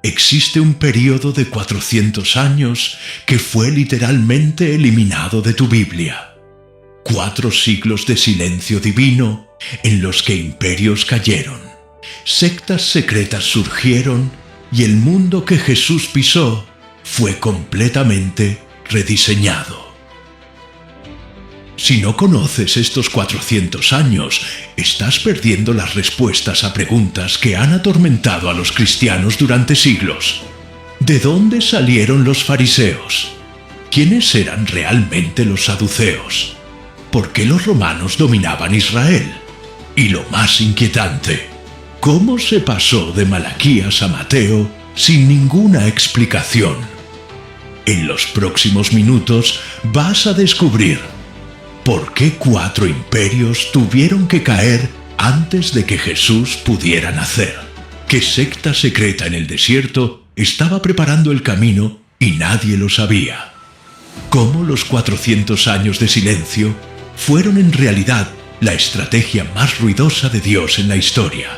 existe un período de 400 años que fue literalmente eliminado de tu Biblia. 4 siglos de silencio divino en los que imperios cayeron, sectas secretas surgieron y el mundo que Jesús pisó fue completamente rediseñado. Si no conoces estos 400 años, estás perdiendo las respuestas a preguntas que han atormentado a los cristianos durante siglos. ¿De dónde salieron los fariseos? ¿Quiénes eran realmente los saduceos? ¿Por qué los romanos dominaban Israel? Y lo más inquietante, ¿cómo se pasó de Malaquías a Mateo sin ninguna explicación? En los próximos minutos vas a descubrir ¿por qué 4 imperios tuvieron que caer antes de que Jesús pudiera nacer? ¿Qué secta secreta en el desierto estaba preparando el camino y nadie lo sabía? ¿Cómo los 400 años de silencio fueron en realidad la estrategia más ruidosa de Dios en la historia?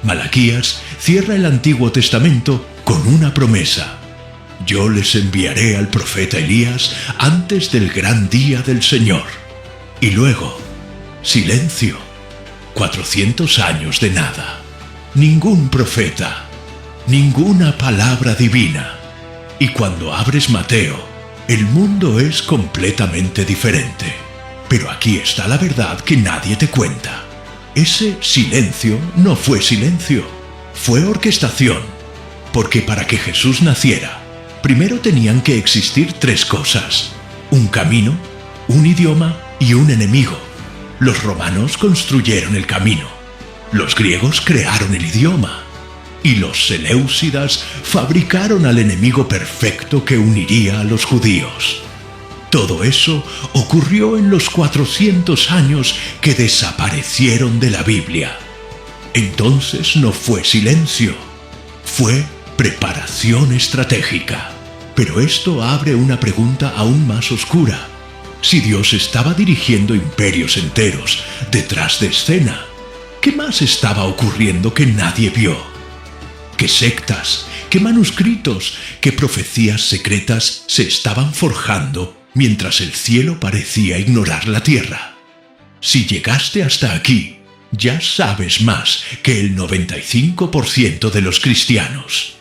Malaquías cierra el Antiguo Testamento con una promesa. Yo les enviaré al profeta Elías antes del gran día del Señor. Y luego, silencio. 400 años de nada. Ningún profeta. Ninguna palabra divina. Y cuando abres Mateo, el mundo es completamente diferente. Pero aquí está la verdad que nadie te cuenta. Ese silencio no fue silencio. Fue orquestación. Porque para que Jesús naciera, primero tenían que existir 3 cosas: un camino, un idioma y un enemigo. Los romanos construyeron el camino, los griegos crearon el idioma y los seleucidas fabricaron al enemigo perfecto que uniría a los judíos. Todo eso ocurrió en los 400 años que desaparecieron de la Biblia. Entonces no fue silencio, fue preparación estratégica. Pero esto abre una pregunta aún más oscura. Si Dios estaba dirigiendo imperios enteros detrás de escena, ¿qué más estaba ocurriendo que nadie vio? ¿Qué sectas, qué manuscritos, qué profecías secretas se estaban forjando mientras el cielo parecía ignorar la tierra? Si llegaste hasta aquí, ya sabes más que el 95% de los cristianos.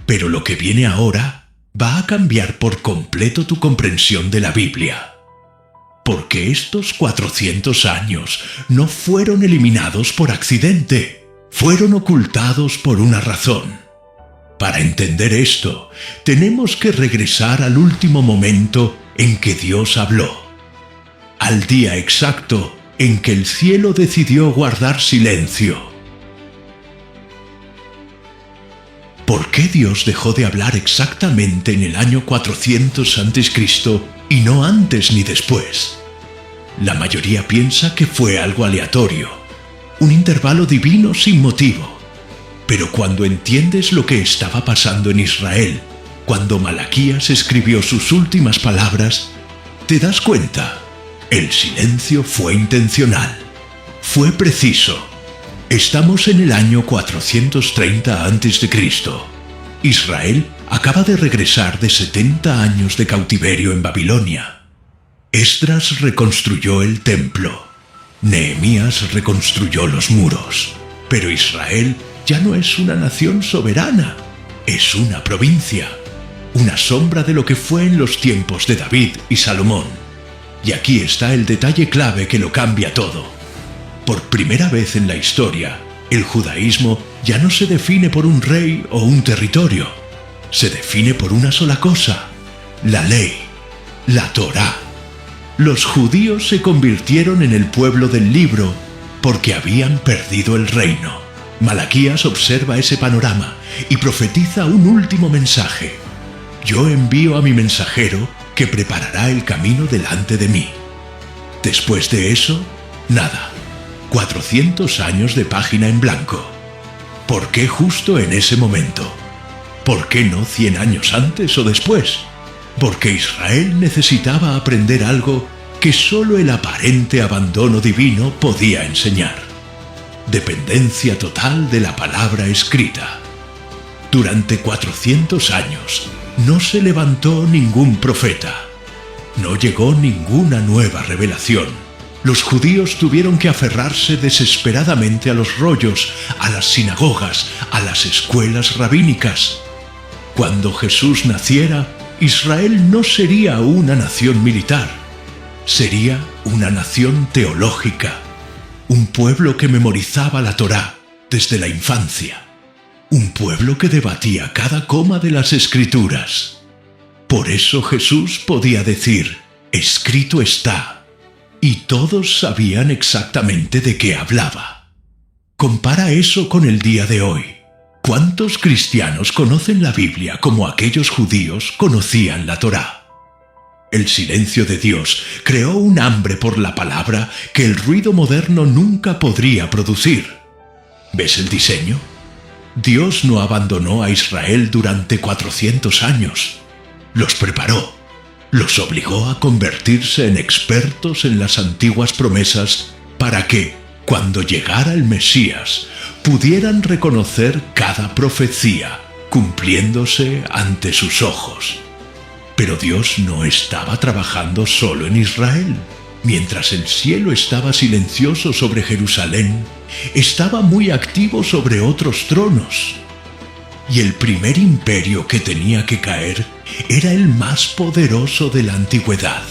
Pero lo que viene ahora va a cambiar por completo tu comprensión de la Biblia. Porque estos 400 años no fueron eliminados por accidente, fueron ocultados por una razón. Para entender esto, tenemos que regresar al último momento en que Dios habló, al día exacto en que el cielo decidió guardar silencio. ¿Por qué Dios dejó de hablar exactamente en el año 400 a.C. y no antes ni después? La mayoría piensa que fue algo aleatorio, un intervalo divino sin motivo. Pero cuando entiendes lo que estaba pasando en Israel, cuando Malaquías escribió sus últimas palabras, te das cuenta, el silencio fue intencional, fue preciso. Estamos en el año 430 a.C. Israel acaba de regresar de 70 años de cautiverio en Babilonia. Esdras reconstruyó el templo. Nehemías reconstruyó los muros. Pero Israel ya no es una nación soberana, es una provincia, una sombra de lo que fue en los tiempos de David y Salomón. Y aquí está el detalle clave que lo cambia todo. Por primera vez en la historia, el judaísmo ya no se define por un rey o un territorio. Se define por una sola cosa: la ley, la Torá. Los judíos se convirtieron en el pueblo del libro porque habían perdido el reino. Malaquías observa ese panorama y profetiza un último mensaje: yo envío a mi mensajero que preparará el camino delante de mí. Después de eso, nada. 400 años de página en blanco. ¿Por qué justo en ese momento? ¿Por qué no 100 años antes o después? Porque Israel necesitaba aprender algo que solo el aparente abandono divino podía enseñar. dependencia total de la palabra escrita. Durante 400 años no se levantó ningún profeta. No llegó ninguna nueva revelación. Los judíos tuvieron que aferrarse desesperadamente a los rollos, a las sinagogas, a las escuelas rabínicas. Cuando Jesús naciera, Israel no sería una nación militar, sería una nación teológica, un pueblo que memorizaba la Torá desde la infancia, un pueblo que debatía cada coma de las Escrituras. Por eso Jesús podía decir, escrito está, y todos sabían exactamente de qué hablaba. Compara eso con el día de hoy. ¿Cuántos cristianos conocen la Biblia como aquellos judíos conocían la Torá? El silencio de Dios creó un hambre por la palabra que el ruido moderno nunca podría producir. ¿Ves el diseño? Dios no abandonó a Israel durante 400 años. Los preparó, los obligó a convertirse en expertos en las antiguas promesas para que, cuando llegara el Mesías, pudieran reconocer cada profecía cumpliéndose ante sus ojos. Pero Dios no estaba trabajando solo en Israel. Mientras el cielo estaba silencioso sobre Jerusalén, estaba muy activo sobre otros tronos. Y el primer imperio que tenía que caer era el más poderoso de la antigüedad.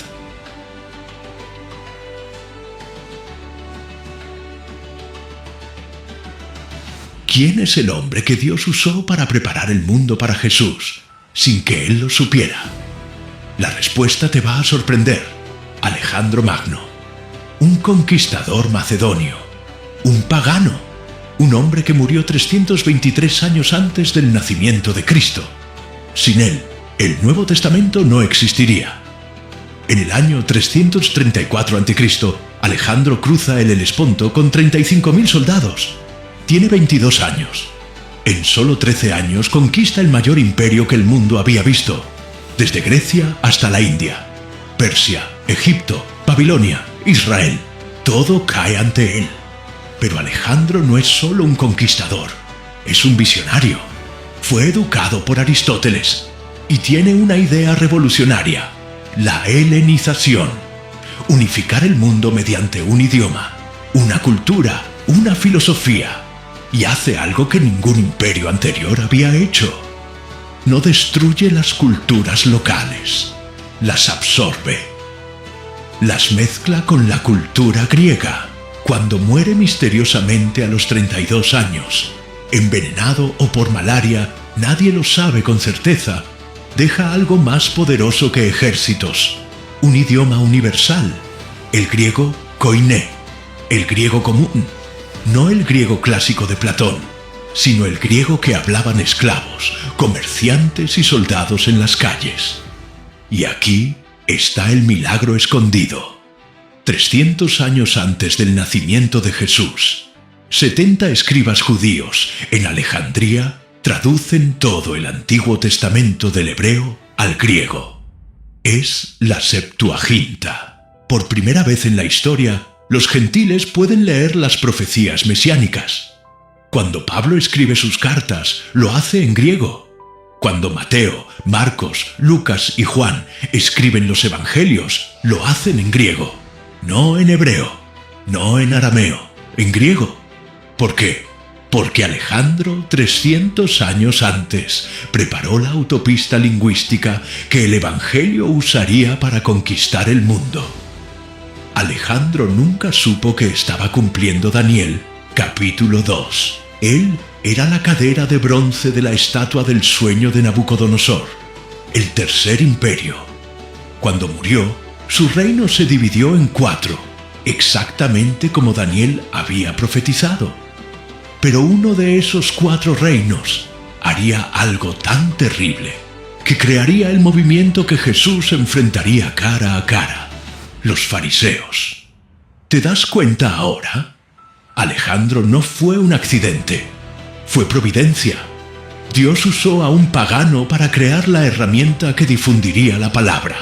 ¿Quién es el hombre que Dios usó para preparar el mundo para Jesús, sin que él lo supiera? La respuesta te va a sorprender. Alejandro Magno, un conquistador macedonio, un pagano, un hombre que murió 323 años antes del nacimiento de Cristo. Sin él, el Nuevo Testamento no existiría. En el año 334 a.C., Alejandro cruza el Helesponto con 35.000 soldados. Tiene 22 años. En solo 13 años conquista el mayor imperio que el mundo había visto, desde Grecia hasta la India, Persia, Egipto, Babilonia, Israel. Todo cae ante él. Pero Alejandro no es solo un conquistador, es un visionario. Fue educado por Aristóteles y tiene una idea revolucionaria: la helenización. Unificar el mundo mediante un idioma, una cultura, una filosofía. Y hace algo que ningún imperio anterior había hecho. No destruye las culturas locales, las absorbe. Las mezcla con la cultura griega. Cuando muere misteriosamente a los 32 años, envenenado o por malaria, nadie lo sabe con certeza, deja algo más poderoso que ejércitos: un idioma universal, el griego koiné, el griego común, no el griego clásico de Platón, sino el griego que hablaban esclavos, comerciantes y soldados en las calles. Y aquí está el milagro escondido. 300 años antes del nacimiento de Jesús, 70 escribas judíos en Alejandría traducen todo el Antiguo Testamento del hebreo al griego. Es la Septuaginta. Por primera vez en la historia, los gentiles pueden leer las profecías mesiánicas. Cuando Pablo escribe sus cartas, lo hace en griego. Cuando Mateo, Marcos, Lucas y Juan escriben los evangelios, lo hacen en griego. No en hebreo, no en arameo, en griego. ¿Por qué? Porque Alejandro, 300 años antes, preparó la autopista lingüística que el evangelio usaría para conquistar el mundo. Alejandro nunca supo que estaba cumpliendo Daniel, capítulo 2. Él era la cadera de bronce de la estatua del sueño de Nabucodonosor, el tercer imperio. Cuando murió, su reino se dividió en 4, exactamente como Daniel había profetizado. Pero uno de esos 4 reinos haría algo tan terrible que crearía el movimiento que Jesús enfrentaría cara a cara: los fariseos. ¿Te das cuenta ahora? Alejandro no fue un accidente, fue providencia. Dios usó a un pagano para crear la herramienta que difundiría la palabra.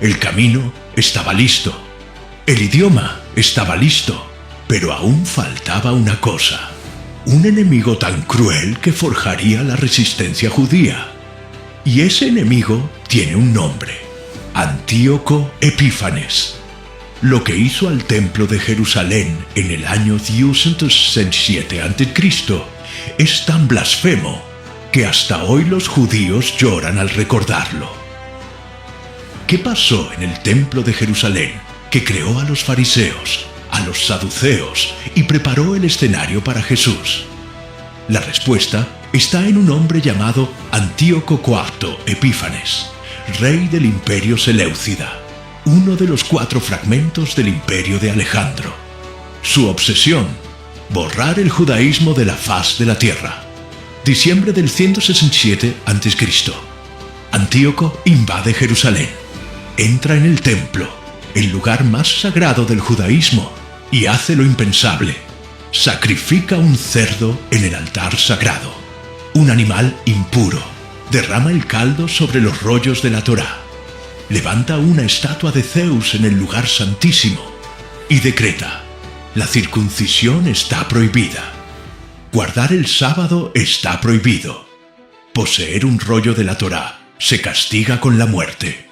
El camino estaba listo, el idioma estaba listo, Pero aún faltaba una cosa: un enemigo tan cruel que forjaría la resistencia judía. Y ese enemigo tiene un nombre: Antíoco Epífanes. Lo que hizo al templo de Jerusalén en el año 267 a.C. es tan blasfemo que hasta hoy los judíos lloran al recordarlo. ¿Qué pasó en el templo de Jerusalén que creó a los fariseos, a los saduceos y preparó el escenario para Jesús? La respuesta está en un hombre llamado Antíoco IV Epífanes, rey del imperio Seleucida, uno de los 4 fragmentos del imperio de Alejandro. Su obsesión: borrar el judaísmo de la faz de la tierra. Diciembre del 167 a.C. Antíoco invade Jerusalén, entra en el templo, el lugar más sagrado del judaísmo, y hace lo impensable: sacrifica un cerdo en el altar sagrado, un animal impuro, derrama el caldo sobre los rollos de la Torá, levanta una estatua de Zeus en el lugar santísimo y decreta: la circuncisión está prohibida, guardar el sábado está prohibido, poseer un rollo de la Torá se castiga con la muerte.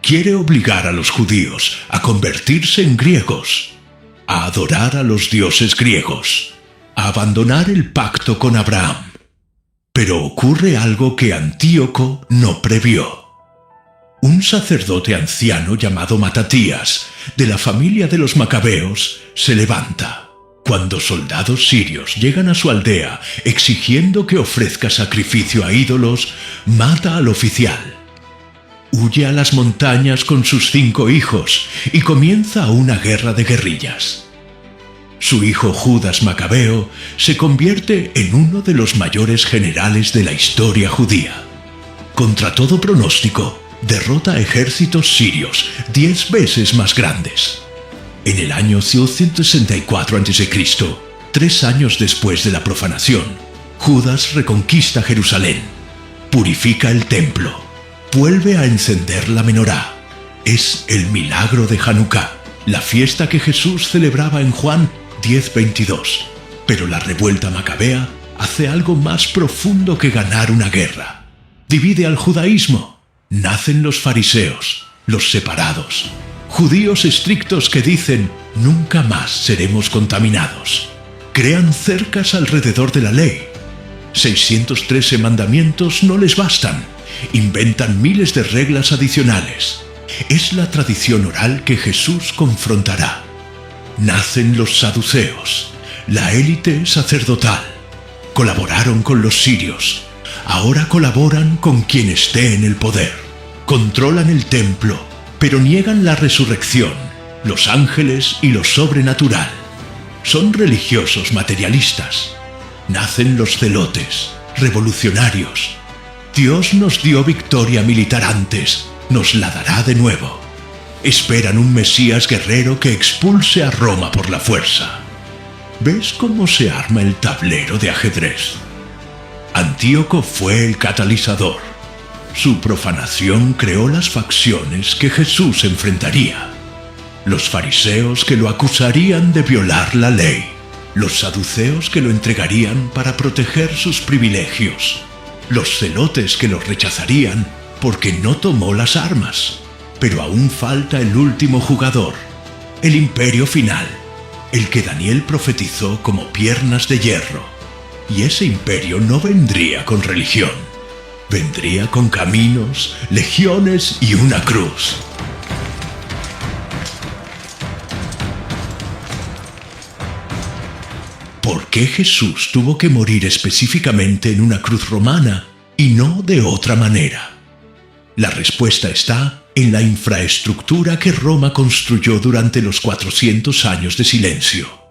Quiere obligar a los judíos a convertirse en griegos, a adorar a los dioses griegos, a abandonar el pacto con Abraham. Pero ocurre algo que Antíoco no previó. Un sacerdote anciano llamado Matatías, de la familia de los macabeos, se levanta. Cuando soldados sirios llegan a su aldea exigiendo que ofrezca sacrificio a ídolos, mata al oficial. Huye a las montañas con sus 5 hijos y comienza una guerra de guerrillas. Su hijo Judas Macabeo se convierte en uno de los mayores generales de la historia judía. Contra todo pronóstico, derrota ejércitos sirios 10 veces más grandes. En el año 164 a.C., 3 años después de la profanación, Judas reconquista Jerusalén, purifica el templo, vuelve a encender la menorá. Es el milagro de Hanukkah, la fiesta que Jesús celebraba en Juan 10:22. Pero la revuelta macabea hace algo más profundo que ganar una guerra. Divide al judaísmo. Nacen los fariseos, los separados, judíos estrictos que dicen: nunca más seremos contaminados. Crean cercas alrededor de la ley. 613 mandamientos no les bastan. Inventan miles de reglas adicionales. Es la tradición oral que Jesús confrontará. Nacen los saduceos, la élite sacerdotal. Colaboraron con los sirios. Ahora colaboran con quien esté en el poder. Controlan el templo, pero niegan la resurrección, los ángeles y lo sobrenatural. Son religiosos materialistas. Nacen los celotes, revolucionarios. Dios nos dio victoria militar antes, nos la dará de nuevo. Esperan un Mesías guerrero que expulse a Roma por la fuerza. ¿Ves cómo se arma el tablero de ajedrez? Antíoco fue el catalizador. Su profanación creó las facciones que Jesús enfrentaría. Los fariseos que lo acusarían de violar la ley. Los saduceos que lo entregarían para proteger sus privilegios. Los celotes que lo rechazarían porque no tomó las armas. Pero aún falta el último jugador, el imperio final, el que Daniel profetizó como piernas de hierro. Y ese imperio no vendría con religión, vendría con caminos, legiones y una cruz. ¿Por qué Jesús tuvo que morir específicamente en una cruz romana y no de otra manera? La respuesta está en la infraestructura que Roma construyó durante los 400 años de silencio.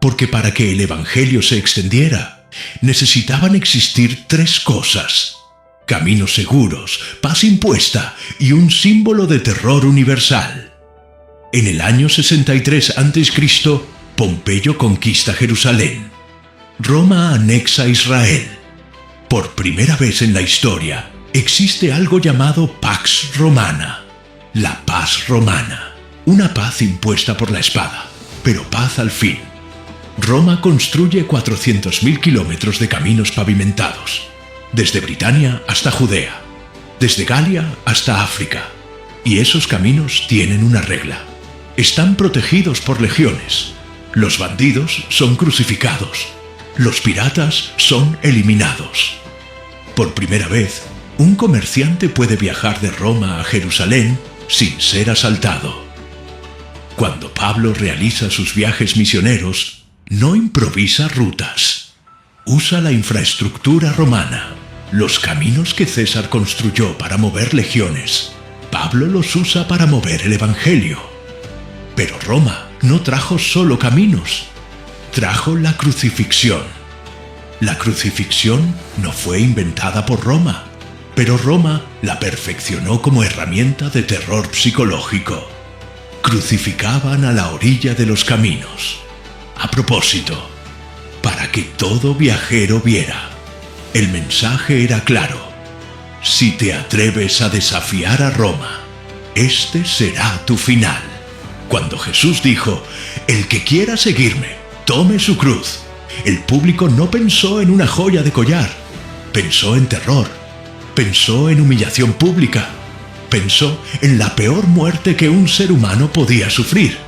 Porque para que el evangelio se extendiera, necesitaban existir 3 cosas: caminos seguros, paz impuesta y un símbolo de terror universal. En el año 63 a.C., Pompeyo conquista Jerusalén. Roma anexa Israel. Por primera vez en la historia, existe algo llamado Pax Romana, la paz romana, una paz impuesta por la espada. pero paz al fin. Roma construye 400.000 kilómetros de caminos pavimentados, desde Britania hasta Judea, desde Galia hasta África. Y esos caminos tienen una regla: están protegidos por legiones. Los bandidos son crucificados. Los piratas son eliminados. Por primera vez, un comerciante puede viajar de Roma a Jerusalén sin ser asaltado. Cuando Pablo realiza sus viajes misioneros, no improvisa rutas. Usa la infraestructura romana, los caminos que César construyó para mover legiones. Pablo los usa para mover el Evangelio. Pero Roma no trajo solo caminos, trajo la crucifixión. La crucifixión no fue inventada por Roma, pero Roma la perfeccionó como herramienta de terror psicológico. Crucificaban a la orilla de los caminos. A propósito, para que todo viajero viera. El mensaje era claro: si te atreves a desafiar a Roma, este será tu final. Cuando Jesús dijo: el que quiera seguirme, tome su cruz, el público no pensó en una joya de collar, pensó en terror, pensó en humillación pública, pensó en la peor muerte que un ser humano podía sufrir.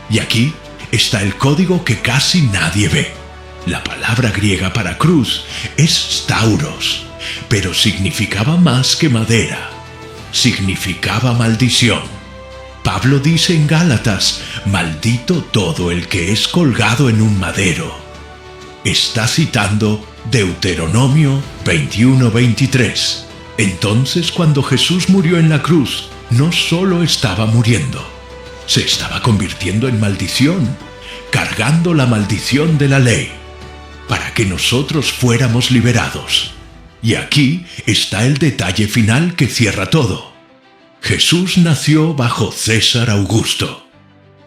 Y aquí está el código que casi nadie ve. La palabra griega para cruz es stauros, pero significaba más que madera. Significaba maldición. Pablo dice en Gálatas: maldito todo el que es colgado en un madero. Está citando Deuteronomio 21:23. Entonces, cuando Jesús murió en la cruz, no solo estaba muriendo, se estaba convirtiendo en maldición, cargando la maldición de la ley, para que nosotros fuéramos liberados. Y aquí está el detalle final que cierra todo. Jesús nació bajo César Augusto,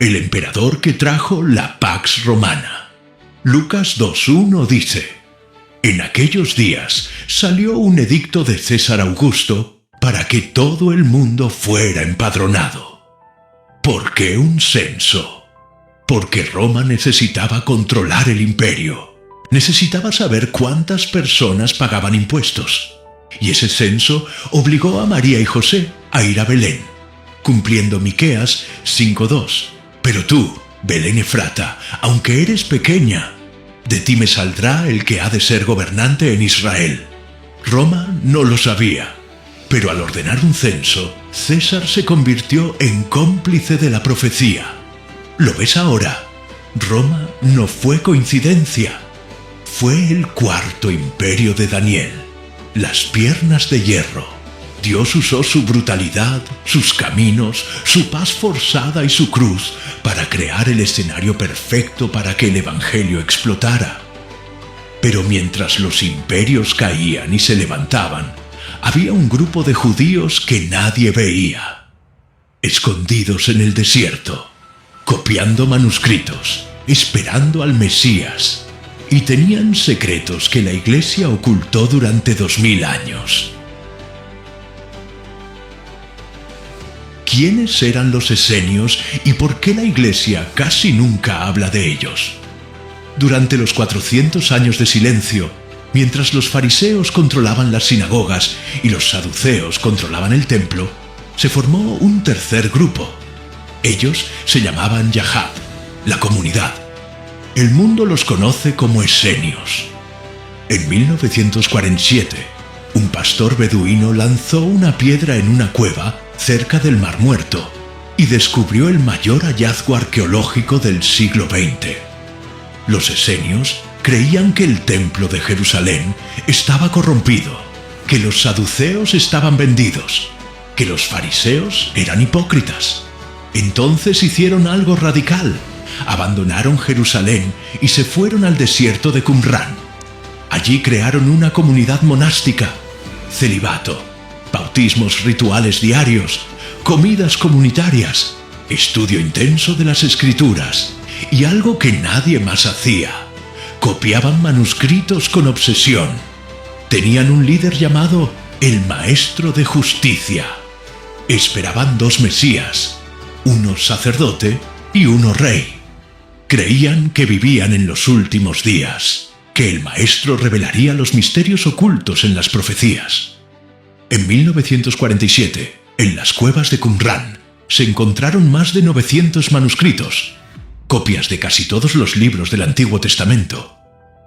el emperador que trajo la Pax Romana. Lucas 2:1 dice: en aquellos días salió un edicto de César Augusto para que todo el mundo fuera empadronado. ¿Por qué un censo? Porque Roma necesitaba controlar el imperio. Necesitaba saber cuántas personas pagaban impuestos. Y ese censo obligó a María y José a ir a Belén, cumpliendo Miqueas 5:2. Pero tú, Belén Efrata, aunque eres pequeña, de ti me saldrá el que ha de ser gobernante en Israel. Roma no lo sabía, pero al ordenar un censo, César se convirtió en cómplice de la profecía. ¿Lo ves ahora? Roma no fue coincidencia. Fue el cuarto imperio de Daniel, las piernas de hierro. Dios usó su brutalidad, sus caminos, su paz forzada y su cruz para crear el escenario perfecto para que el Evangelio explotara. Pero mientras los imperios caían y se levantaban, había un grupo de judíos que nadie veía, escondidos en el desierto, copiando manuscritos, esperando al Mesías, y tenían secretos que la Iglesia ocultó durante 2000 años. ¿Quiénes eran los esenios y por qué la Iglesia casi nunca habla de ellos? Durante los 400 años de silencio, mientras los fariseos controlaban las sinagogas y los saduceos controlaban el templo, se formó un tercer grupo. Ellos se llamaban Yahad, la comunidad. El mundo los conoce como esenios. En 1947, un pastor beduino lanzó una piedra en una cueva cerca del Mar Muerto y descubrió el mayor hallazgo arqueológico del siglo XX. Los esenios creían que el templo de Jerusalén estaba corrompido, que los saduceos estaban vendidos, que los fariseos eran hipócritas. Entonces hicieron algo radical. Abandonaron Jerusalén y se fueron al desierto de Qumrán. Allí crearon una comunidad monástica, celibato, bautismos rituales diarios, comidas comunitarias, estudio intenso de las Escrituras y algo que nadie más hacía: copiaban manuscritos con obsesión. Tenían un líder llamado el Maestro de Justicia. Esperaban dos Mesías, uno sacerdote y uno rey. Creían que vivían en los últimos días, que el Maestro revelaría los misterios ocultos en las profecías. En 1947, en las cuevas de Qumrán, se encontraron más de 900 manuscritos, copias de casi todos los libros del Antiguo Testamento,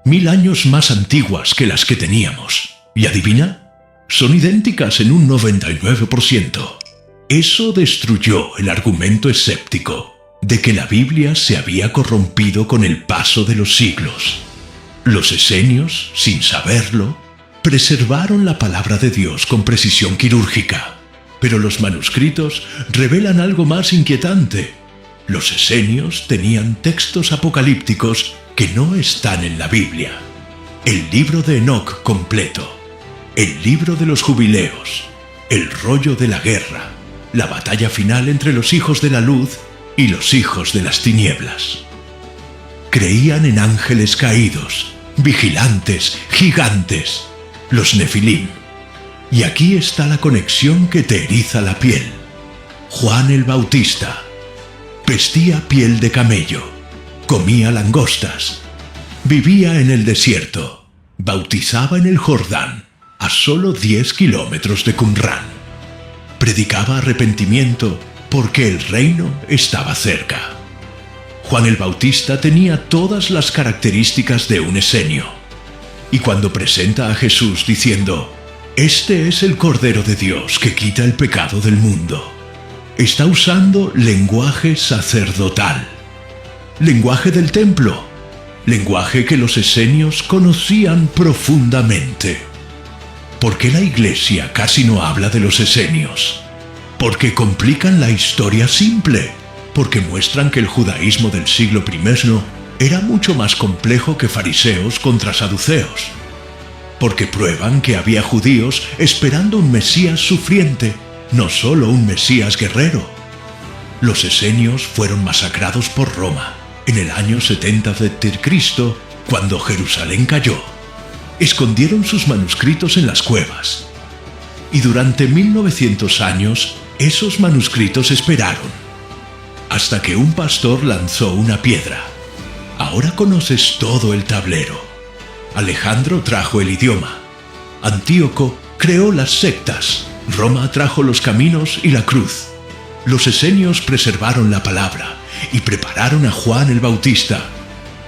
1000 años más antiguas que las que teníamos. ¿Y adivina? Son idénticas en un 99%. Eso destruyó el argumento escéptico de que la Biblia se había corrompido con el paso de los siglos. Los esenios, sin saberlo, preservaron la palabra de Dios con precisión quirúrgica. Pero los manuscritos revelan algo más inquietante. Los esenios tenían textos apocalípticos que no están en la Biblia. El libro de Enoc completo, el libro de los jubileos, el rollo de la guerra, la batalla final entre los hijos de la luz y los hijos de las tinieblas. Creían en ángeles caídos, vigilantes, gigantes, los Nefilim. Y aquí está la conexión que te eriza la piel. Juan el Bautista vestía piel de camello, comía langostas, vivía en el desierto, bautizaba en el Jordán, a solo 10 kilómetros de Qumrán. Predicaba arrepentimiento porque el reino estaba cerca. Juan el Bautista tenía todas las características de un esenio. Y cuando presenta a Jesús diciendo: «Este es el Cordero de Dios que quita el pecado del mundo», está usando lenguaje sacerdotal, lenguaje del templo, lenguaje que los esenios conocían profundamente. ¿Por qué la Iglesia casi no habla de los esenios? Porque complican la historia simple, porque muestran que el judaísmo del siglo I era mucho más complejo que fariseos contra saduceos, porque prueban que había judíos esperando un Mesías sufriente, no solo un Mesías guerrero. Los esenios fueron masacrados por Roma en el año 70 d.C., cuando Jerusalén cayó. Escondieron sus manuscritos en las cuevas. Y durante 1900 años, esos manuscritos esperaron, hasta que un pastor lanzó una piedra. Ahora conoces todo el tablero. Alejandro trajo el idioma. Antíoco creó las sectas. Roma trajo los caminos y la cruz. Los esenios preservaron la palabra y prepararon a Juan el Bautista.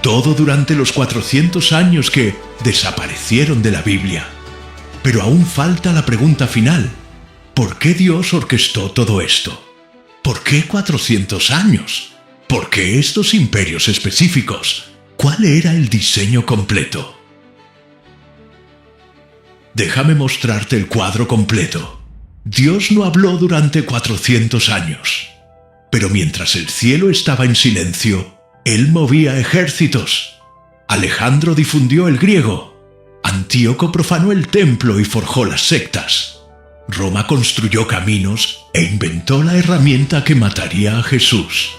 Todo durante los 400 años que desaparecieron de la Biblia. Pero aún falta la pregunta final. ¿Por qué Dios orquestó todo esto? ¿Por qué 400 años? ¿Por qué estos imperios específicos? ¿Cuál era el diseño completo? Déjame mostrarte el cuadro completo. Dios no habló durante 400 años. Pero mientras el cielo estaba en silencio, Él movía ejércitos. Alejandro difundió el griego. Antíoco profanó el templo y forjó las sectas. Roma construyó caminos e inventó la herramienta que mataría a Jesús.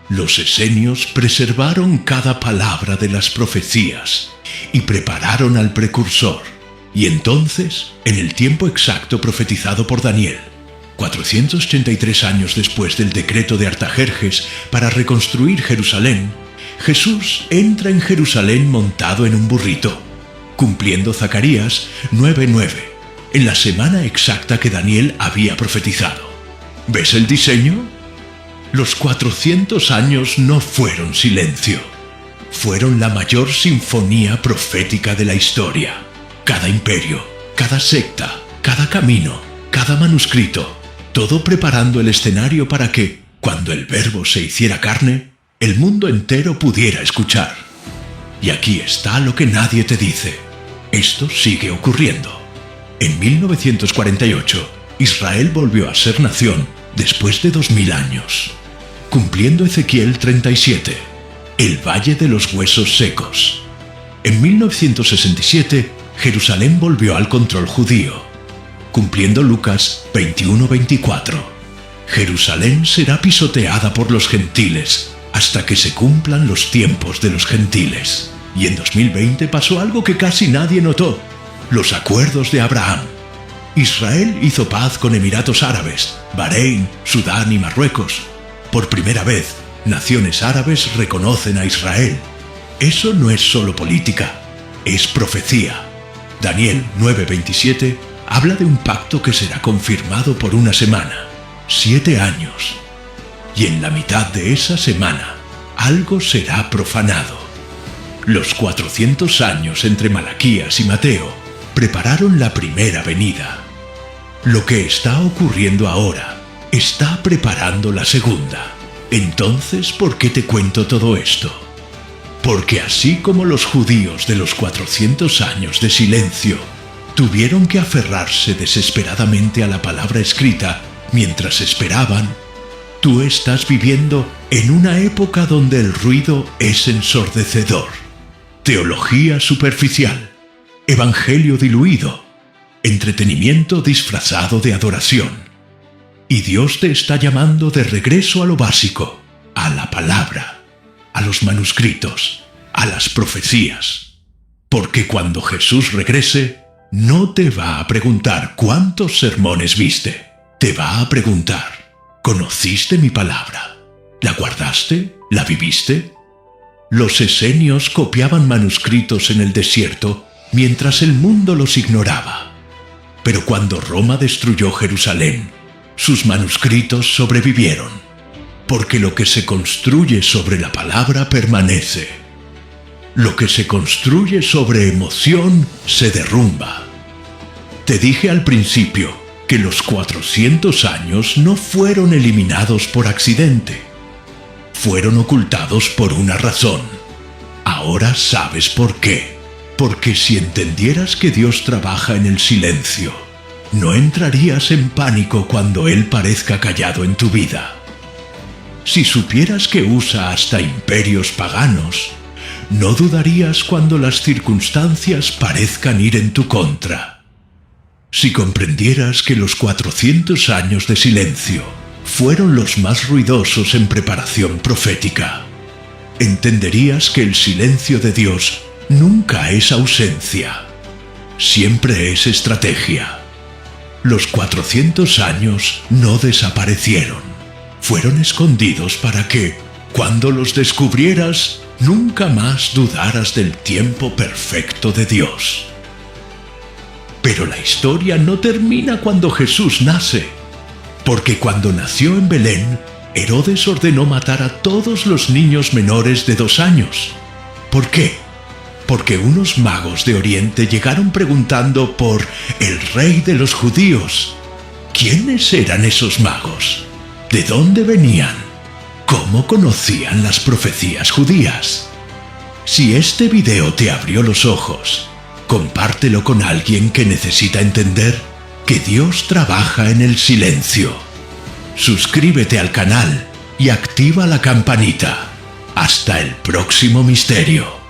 Los esenios preservaron cada palabra de las profecías y prepararon al precursor. Y entonces, en el tiempo exacto profetizado por Daniel, 483 años después del decreto de Artajerjes para reconstruir Jerusalén, Jesús entra en Jerusalén montado en un burrito, cumpliendo Zacarías 9:9, en la semana exacta que Daniel había profetizado. ¿Ves el diseño? Los 400 años no fueron silencio. Fueron la mayor sinfonía profética de la historia. Cada imperio, cada secta, cada camino, cada manuscrito, todo preparando el escenario para que, cuando el Verbo se hiciera carne, el mundo entero pudiera escuchar. Y aquí está lo que nadie te dice. Esto sigue ocurriendo. En 1948, Israel volvió a ser nación después de 2000 años, cumpliendo Ezequiel 37, el Valle de los Huesos Secos. En 1967, Jerusalén volvió al control judío, cumpliendo Lucas 21:24. Jerusalén será pisoteada por los gentiles hasta que se cumplan los tiempos de los gentiles. Y en 2020 pasó algo que casi nadie notó: los acuerdos de Abraham. Israel hizo paz con Emiratos Árabes, Bahrein, Sudán y Marruecos. Por primera vez, Naciones árabes reconocen a Israel. Eso no es solo política, es profecía. Daniel 9:27 habla de un pacto que será confirmado por una semana, 7 años. Y en la mitad de esa semana, algo será profanado. Los 400 años entre Malaquías y Mateo prepararon la primera venida. Lo que está ocurriendo ahora está preparando la segunda. Entonces, ¿por qué te cuento todo esto? Porque así como los judíos de los 400 años de silencio tuvieron que aferrarse desesperadamente a la palabra escrita mientras esperaban, tú estás viviendo en una época donde el ruido es ensordecedor. Teología superficial, evangelio diluido, entretenimiento disfrazado de adoración. Y Dios te está llamando de regreso a lo básico, a la palabra, a los manuscritos, a las profecías. Porque cuando Jesús regrese, no te va a preguntar cuántos sermones viste. Te va a preguntar, ¿conociste mi palabra? ¿La guardaste? ¿La viviste? Los esenios copiaban manuscritos en el desierto mientras el mundo los ignoraba. Pero cuando Roma destruyó Jerusalén, sus manuscritos sobrevivieron, porque lo que se construye sobre la palabra permanece. Lo que se construye sobre emoción se derrumba. Te dije al principio que los 400 años no fueron eliminados por accidente. Fueron ocultados por una razón. Ahora sabes por qué. Porque si entendieras que Dios trabaja en el silencio, no entrarías en pánico cuando Él parezca callado en tu vida. Si supieras que usa hasta imperios paganos, no dudarías cuando las circunstancias parezcan ir en tu contra. Si comprendieras que los 400 años de silencio fueron los más ruidosos en preparación profética, entenderías que el silencio de Dios nunca es ausencia, siempre es estrategia. Los 400 años no desaparecieron, fueron escondidos para que, cuando los descubrieras, nunca más dudaras del tiempo perfecto de Dios. Pero la historia no termina cuando Jesús nace, porque cuando nació en Belén, Herodes ordenó matar a todos los niños menores de 2 años. ¿Por qué? Porque unos magos de Oriente llegaron preguntando por el rey de los judíos. ¿Quiénes eran esos magos? ¿De dónde venían? ¿Cómo conocían las profecías judías? Si este video te abrió los ojos, compártelo con alguien que necesita entender que Dios trabaja en el silencio. Suscríbete al canal y activa la campanita. Hasta el próximo misterio.